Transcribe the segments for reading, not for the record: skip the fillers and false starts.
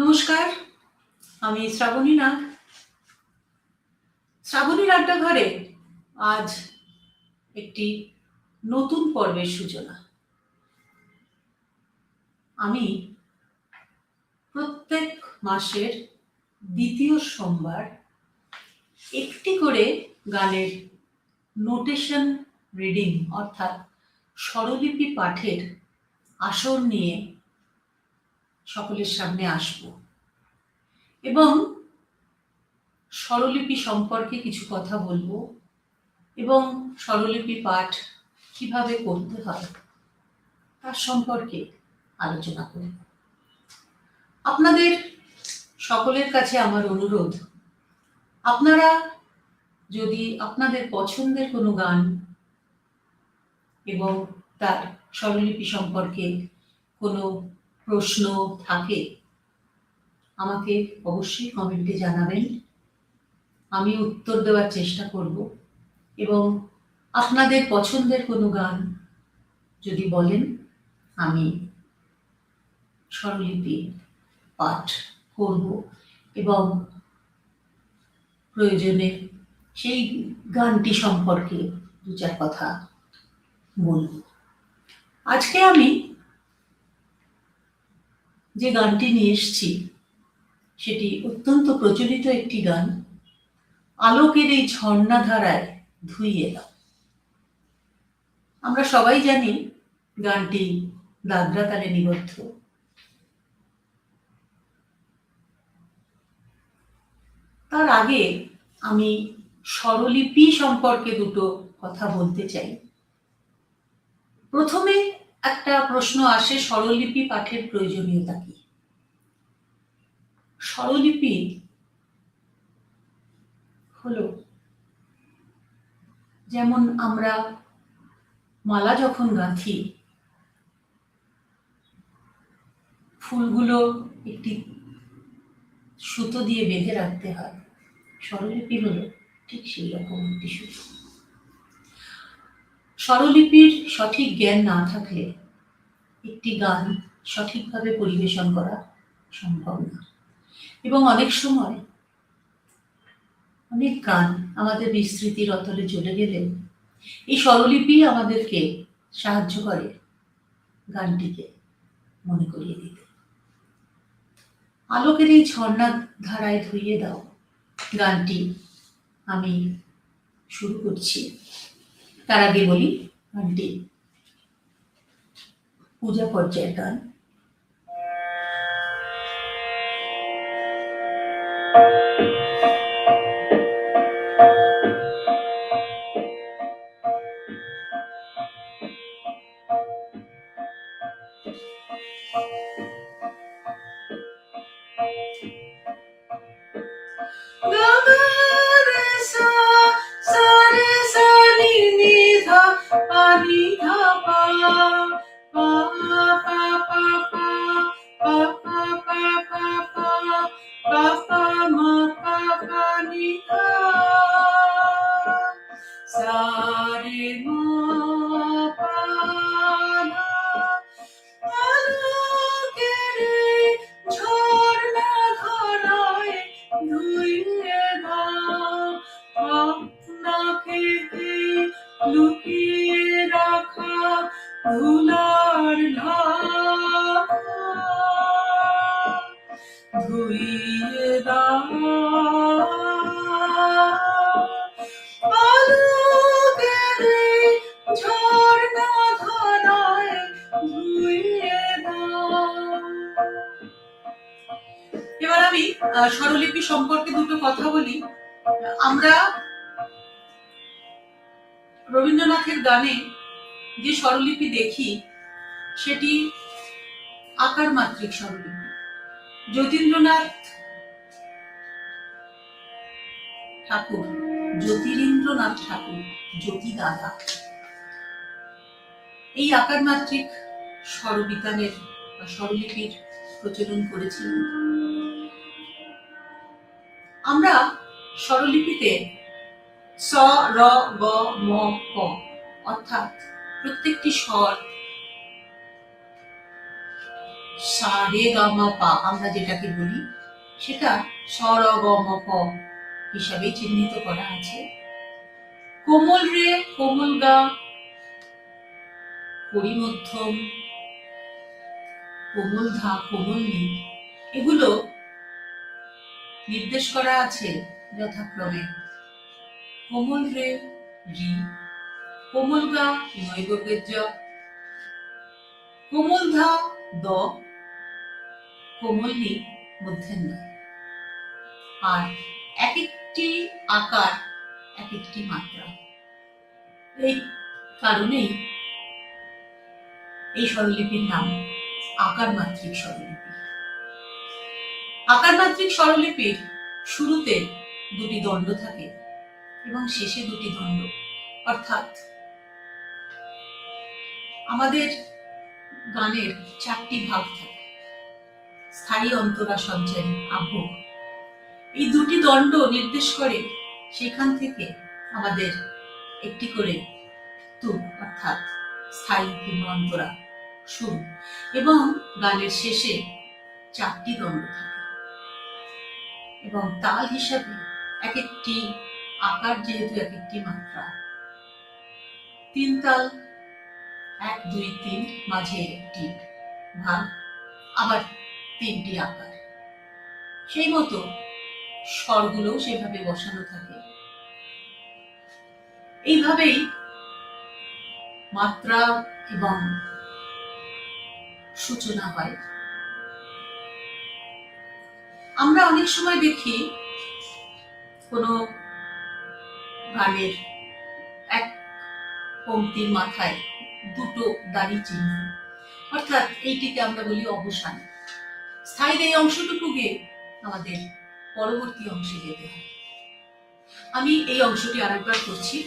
নমস্কার, আমি শ্রাবণী নাগ। শ্রাবণীর আড্ডাঘরে আজ একটি নতুন পর্বের সূচনা। আমি প্রত্যেক মাসের দ্বিতীয় সোমবার একটি করে গানের নোটেশন রিডিং অর্থাৎ স্বরলিপি পাঠের আসর নিয়ে সকলের সামনে আসব এবং স্বরলিপি সম্পর্কে কিছু কথা বলবো এবং স্বরলিপি পাঠ কিভাবে করতে হয় তার সম্পর্কে আলোচনা করব। আপনাদের সকলের কাছে আমার অনুরোধ, আপনারা যদি আপনাদের পছন্দের কোনো গান এবং তার স্বরলিপি সম্পর্কে কোনো প্রশ্ন থাকে আমাকে অবশ্যই কমেন্টে জানাবেন। আমি উত্তর দেওয়ার চেষ্টা করব এবং আপনাদের পছন্দের কোনো গান যদি বলেন আমি স্বরলিপি পাঠ করব এবং প্রয়োজনে সেই গানটি সম্পর্কে দু চার কথা বলব। আজকে আমি যে গানটি নিয়ে এসেছি সেটি অত্যন্ত প্রচলিত একটি গান, আলোকের এই ঝর্ণাধারায় ধুইয়ে দাও। আমরা সবাই জানি গানটি দাদরা তালে নিবদ্ধ। তার আগে আমি স্বরলিপি সম্পর্কে দুটো কথা বলতে চাই। প্রথমে একটা প্রশ্ন আসে, স্বরলিপি পাঠের প্রয়োজনীয়তা কি? স্বরলিপি হলো যেমন আমরা মালা যখন গাঁথি, ফুলগুলো একটি সুতো দিয়ে বেঁধে রাখতে হয়, স্বরলিপি হলো ঠিক সেই রকম একটি সুতো। স্বরলিপির সঠিক জ্ঞান না থাকলে একটি গান সঠিকভাবে পরিবেশন করা সম্ভব না এবং অনেক সময় অনেক গান আমাদের বিস্মৃতির অতলে চলে গেলে এই স্বরলিপি আমাদেরকে সাহায্য করে গানটিকে মনে করিয়ে দিতে। আলোকের এই ঝর্ণা ধারায় ধুইয়ে দাও গানটি আমি শুরু করছি। তার আগে বলি গানটি পূজা পর্যায়ের গান। লুকিয়ে রাখা ধুলার ধুইয়ে দাও আলোকের ঝর্ণা ধারায় ধুইয়ে দাও। এবার আমি স্বরলিপি সম্পর্কে দুটো কথা বলি। আমরা রবীন্দ্রনাথের গানে যে স্বরলিপি দেখি সেটি আকার মাত্রিক স্বরলিপি। জ্যোতিরিন্দ্রনাথ ঠাকুর জ্যোতি দাদা এই আকার মাত্রিক স্বরবিতানের বা স্বরলিপির প্রচলন করেছিলেন। আমরা স্বরলিপিতে স, র, গ, ম, প অর্থাৎ প্রত্যেকটি স্বর সা রে গা মা পা আমরা যেটাকে বলি সেটা স র গ ম প হিসাবে চিহ্নিত করা আছে। কোমল রে, কোমল গা, করি মধ্যম, কোমল ধা, কোমল নি, এগুলো নির্দেশ করা আছে যথাক্রমে কোমল রে রি, কোমল গা নৈবর্গের জ, কোমল ধা দ, কোমল নি মধ্যাহ্ন। আর এক একটি আকার এক একটি মাত্রা। এই কারণেই এই স্বরলিপির নাম আকার মাত্রিক স্বরলিপি। আকার মাত্রিক স্বরলিপির শুরুতে দুটি দণ্ড থাকে এবং শেষে দুটি দণ্ড, অর্থাৎ আমাদের গানের চারটি ভাগ থাকে। স্থায়ী, অন্তরা, সঞ্চারী, আবহ। এই দুটি দণ্ড নির্দেশ করে সেখান থেকে আমাদের একটি করে তুক অর্থাৎ স্থায়ী কিংবা অন্তরা শুরু, এবং গানের শেষে চারটি দণ্ড থাকে। এবং তাল হিসাবে এক একটি আকার যেহেতু এক একটি মাত্রা, তিন তাল 1 2 3 মাঝে একটি ভাগ, আবার তিনটি আকার, সেই মতো স্বরগুলো সেভাবে বসানো থাকে। এইভাবেই মাত্রা এবং সূচনা হয়। আমরা অনেক সময় দেখি কোনো গানের এক পংক্তির মাথায় দুটো দাড়ি চিহ্ন, অর্থাৎ এইটিকে আমরা বলি অবসান। স্থায়ীর এই অংশটুকুকে আমাদের পরবর্তী অংশে যেতে হয়। আমি এই অংশটি আরেকবার করছি।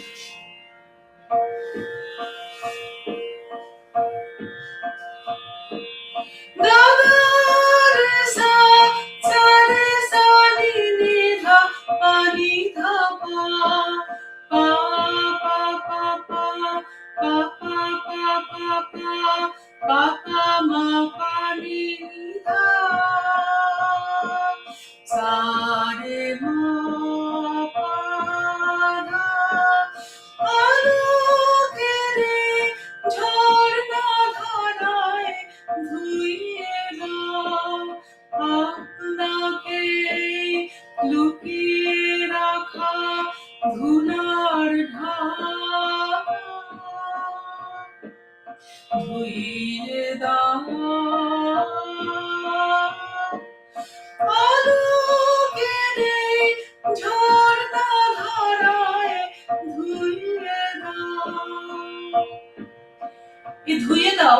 ধুইয়ে দাও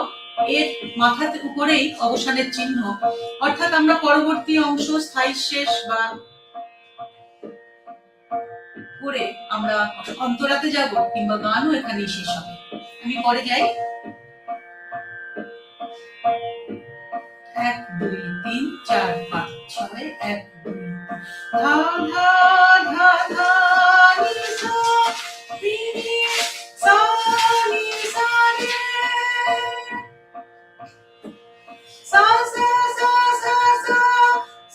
এর মাথার উপরেই অবসানের চিহ্ন, অর্থাৎ আমরা পরবর্তী অংশ স্থায়ী শেষ বা করে আমরা অন্তরাতে যাব কিংবা গানও এখানেই শেষ হবে। আমি পরে যাই। 1 2 3 4 5 6 1 2 ধা ধা ধা ধা নি সা রি রি সা নি সা রে সা সা সা সা সা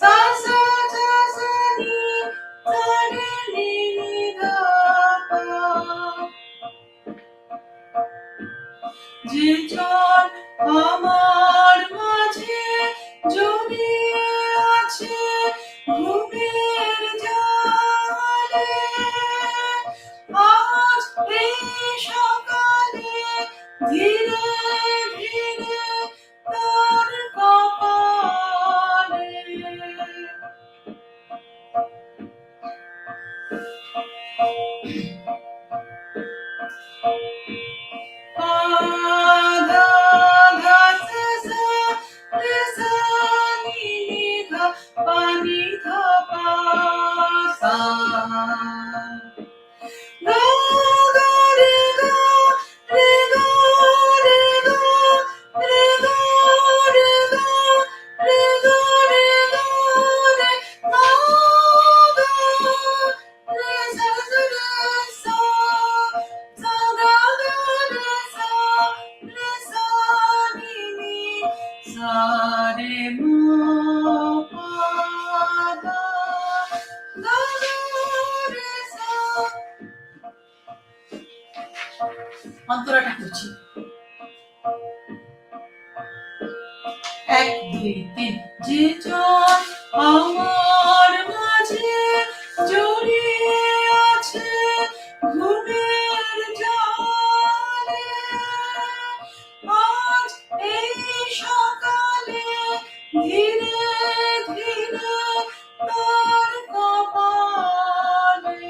সা সা সা সা নি সা রে নি নি ধা পা। যে জন আমার মাঝে জড়িয়ে আছে ঘুমের জালে, আজ এই সকালে ধীরে ধীরে তার কপালে অন্তরাটা করছি। 1 2 3 যে জন আমার মাঝে জড়িয়ে আছে ঘুমের জালে, আজ এই সকালে ধীরে ধীরে তার কপালে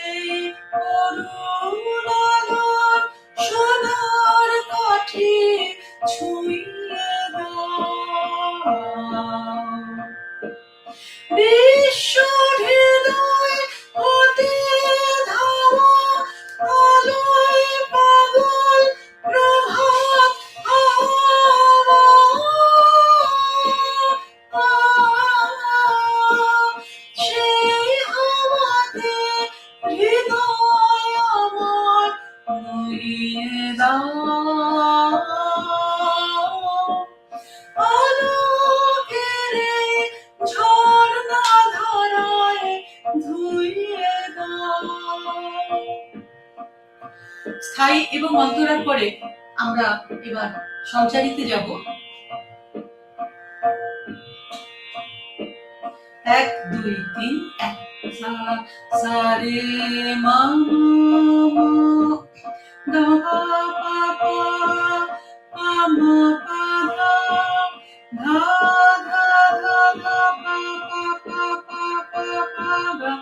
এই করুণ আলোর সোনার কাঠি ছুঁয়ে দাও। বিশ্ব হৃদয় হতে ধাওয়া আলোয় পাগল প্রভাত হাওয়া, সেই হাওয়াতে হৃদয় আমার নুইয়ে দাও। আলোকের এই ঝর্ণা ধারায় ধুইয়ে দাও। স্থায়ী এবং অন্তরার পরে আমরা এবার সঞ্চারিতে যাব। 1 2 3 1 সা সা রে মা মা গা পা পা পা মা পা ধা ধা ধা ধা পা পা পা পা পা গা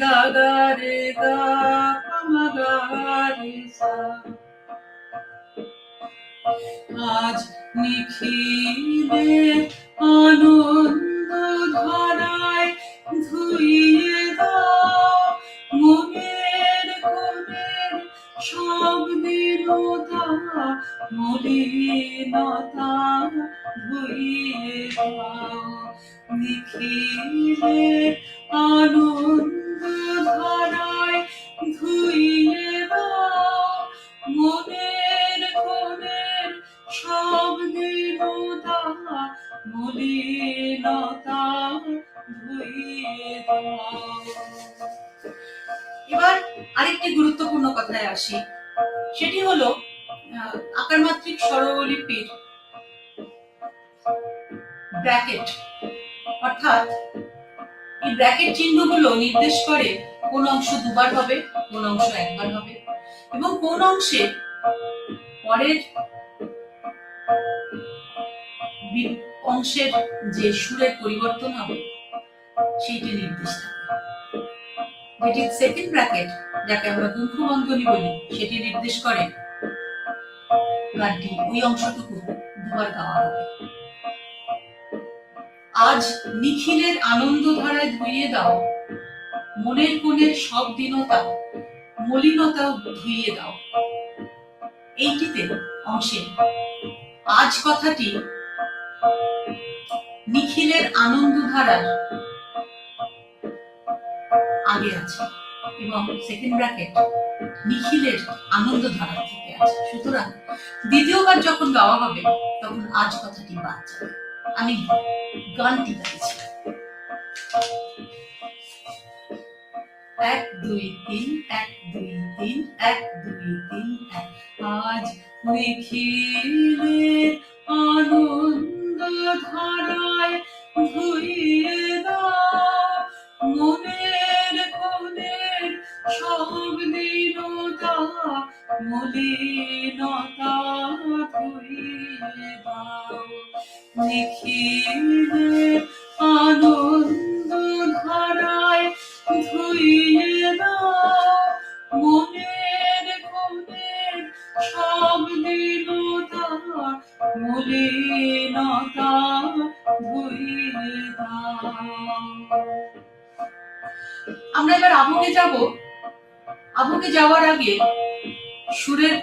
গা গা রে গা পা মা গা রে সা। আজ নিখিলের আনন্দ ধারায় ধুইয়ে দাও মনের কোণের সব দীনতা মলিনতা ধুইয়ে দাও। নিখিলের আনন্দ ধারায় ধুইয়ে দাও মনের কোণের সব দীনতা মলিনতা ধুইয়ে দাও। এবার আরেকটি গুরুত্বপূর্ণ কথায় আসি, সেটি হলো আকার মাত্রিক স্বরলিপির ব্র্যাকেট, অর্থাৎ এই ব্র্যাকেট চিহ্নগুলো নির্দেশ করে কোন অংশ দুবার হবে, কোন অংশ একবার হবে এবং কোন অংশে পরের অংশের যে সুরের পরিবর্তন হবে সেইটি নির্দেশ থাকে। যেটি সেকেন্ড ব্র্যাকেট, যাকে আমরা গুম্ফ বন্ধনী বলি, সেটি নির্দেশ করে গানটি ওই অংশটুকু দুবার গাওয়া হবে। আজ নিখিলের আনন্দ ধারায় ধুইয়ে দাও মনের কোণের সব দীনতা মলিনতা ধুইয়ে দাও। এইটিতে অংশে আজ কথাটি নিখিলের আনন্দ ধারার আগে আছে এবং সেকেন্ড ব্র্যাকেট নিখিলের আনন্দ ধারা থেকে আছে। সুতরাং দ্বিতীয়বার যখন গাওয়া হবে তখন আজ কথাটি বাদ যাবে। আমি গানটি গাইছি। 1 2 3 1 2 3 1 2 3 1 আজ নিখিলের আনন্দ ধারায় ধুইয়ে দাও মনের কোণের সব দীনতা মলিনতা ধুইয়ে দাও। নিখিলের আনন্দ ধারায় ধুইয়ে দাও মনের কোণের সব দীনতা মলিনতা ধুইয়ে দাও। আমরা এবার আবহে যাব। আবহে যাওয়ার আগে সুরের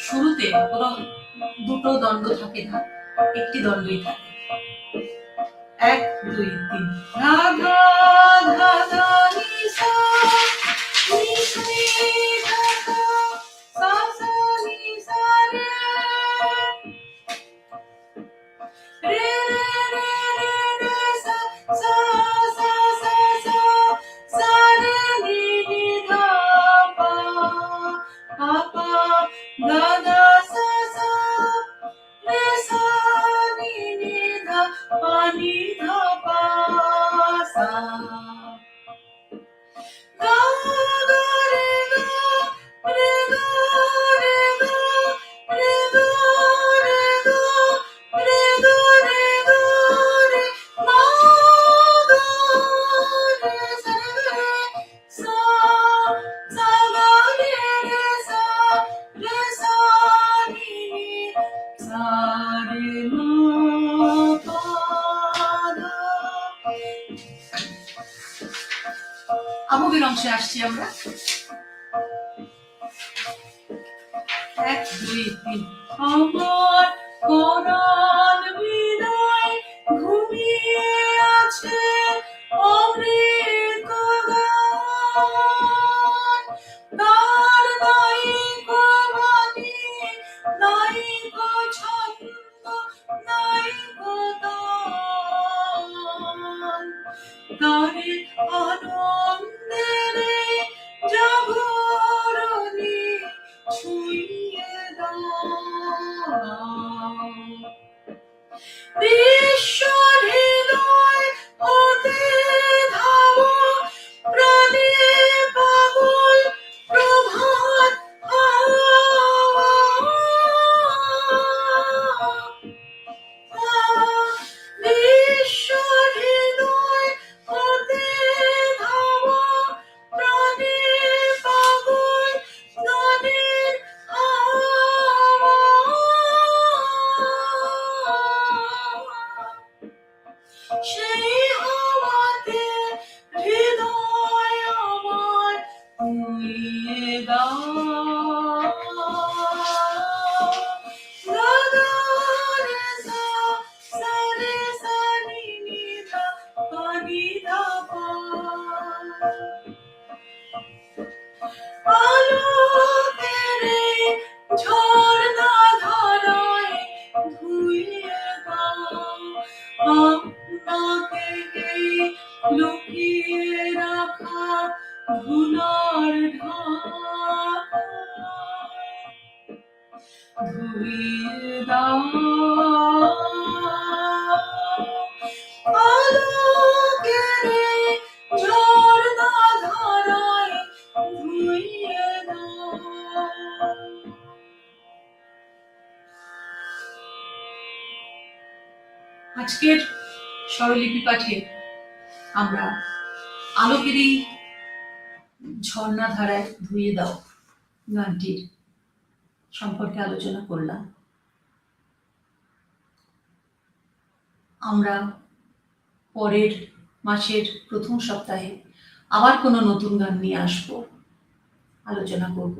শুরুতে কোনো দুটো দণ্ড থাকে না, একটি দণ্ডই থাকে। 1 2 3 ধা ধা ধা ধা নি সা নি নি ধা ধা সা সা নি সা রে রে রে রে রে সা সা সা সা সা সা রে নি নি ধা পা পা পা গা গা সা সা রে সা নি নি ধা পা নি ধা পা সা গা গা রে গা রে গা রে গা রে গা রে গা রে গা রে গা রে মা গা রে সা রে সা সা গা রে রে সা নি নি সা রে মা পা ধা। আবহের অংশে আসছি আমরা। 1 2 3 আমার কোরআন বিদায় ঘুমিয়ে আছে অমৃত গান, তার নাই গো বাণী, নাই গো ছন্দ, নাই গো গান, তারে আনন্দের জাগরণী ছুঁয়ে দাও। বিশ্ব হৃদয় হতে ধাও, প্রাণে পাগল প্রভাত বিশ্ব হৃদয় হতে ধাও, প্রাণে পাগল গানের সেই হাওয়াতে হৃদয় আমার উড়িয়ে দাও। গা গা রে সা সা রে সা নি নি ধা পা নি ধা পা। আলোকের ঝর্ণা ধারায় ধুইয়ে দাও আমাকে এই লুকিয়ে রাখা ধুলার ঢাকায় ধুইয়ে দাও। আলোকের ঝর্ণা ধারায় ধুইয়ে দাও। আজকের স্বরলিপি পাঠে আমরা আলোকেরই ঝর্ণা ধারায় ধুইয়ে দাও গানটির সম্পর্কে আলোচনা করলাম। আমরা পরের মাসের প্রথম সপ্তাহে আবার কোনো নতুন গান নিয়ে আসবো, আলোচনা করব।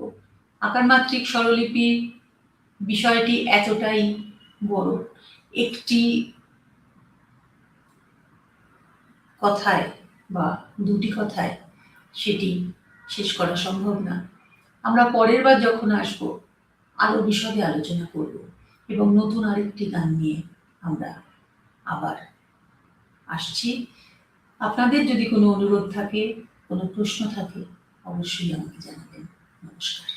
আকারমাত্রিক স্বরলিপি বিষয়টি এতটাই বড়, একটি কথায় বা দুটি কথায় সেটি শেষ করা সম্ভব না। আমরা পরের বার যখন আসবো আরো বিশদে আলোচনা করব এবং নতুন আরেকটি গান নিয়ে আমরা আবার আসছি। আপনাদের যদি কোনো অনুরোধ থাকে, কোনো প্রশ্ন থাকে, অবশ্যই আমাকে জানাবেন। নমস্কার।